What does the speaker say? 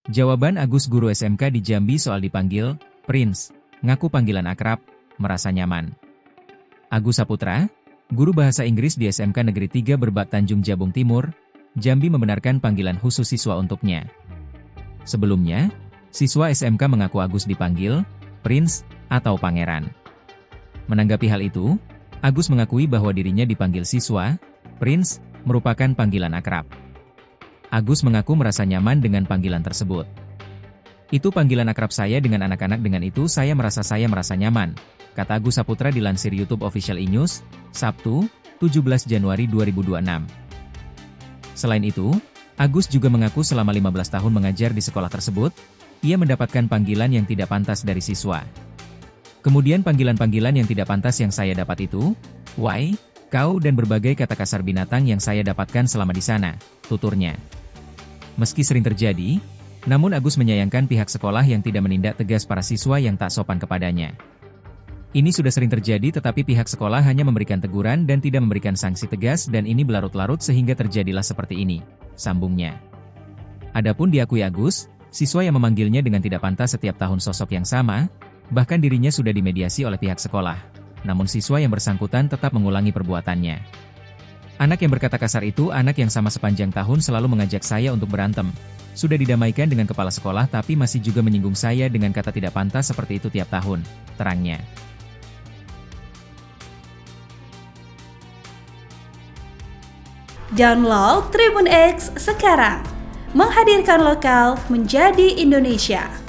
Jawaban Agus guru SMK di Jambi soal dipanggil Prince, ngaku panggilan akrab, merasa nyaman. Agus Saputra, guru bahasa Inggris di SMK Negeri 3 Berbak Tanjung Jabung Timur, Jambi membenarkan panggilan khusus siswa untuknya. Sebelumnya, siswa SMK mengaku Agus dipanggil Prince atau Pangeran. Menanggapi hal itu, Agus mengakui bahwa dirinya dipanggil siswa Prince merupakan panggilan akrab. Agus mengaku merasa nyaman dengan panggilan tersebut. Itu panggilan akrab saya dengan anak-anak, dengan itu saya merasa nyaman, kata Agus Saputra dilansir YouTube Official E-News, Sabtu, 17 Januari 2026. Selain itu, Agus juga mengaku selama 15 tahun mengajar di sekolah tersebut, ia mendapatkan panggilan yang tidak pantas dari siswa. Kemudian panggilan-panggilan yang tidak pantas yang saya dapat itu, why, kau dan berbagai kata kasar binatang yang saya dapatkan selama di sana, tuturnya. Meski sering terjadi, namun Agus menyayangkan pihak sekolah yang tidak menindak tegas para siswa yang tak sopan kepadanya. Ini sudah sering terjadi tetapi pihak sekolah hanya memberikan teguran dan tidak memberikan sanksi tegas dan ini berlarut-larut sehingga terjadilah seperti ini, sambungnya. Adapun diakui Agus, siswa yang memanggilnya dengan tidak pantas setiap tahun sosok yang sama, bahkan dirinya sudah dimediasi oleh pihak sekolah. Namun siswa yang bersangkutan tetap mengulangi perbuatannya. Anak yang berkata kasar itu anak yang sama sepanjang tahun selalu mengajak saya untuk berantem. Sudah didamaikan dengan kepala sekolah tapi masih juga menyinggung saya dengan kata tidak pantas seperti itu tiap tahun, terangnya. Download Tribun X sekarang, menghadirkan lokal menjadi Indonesia.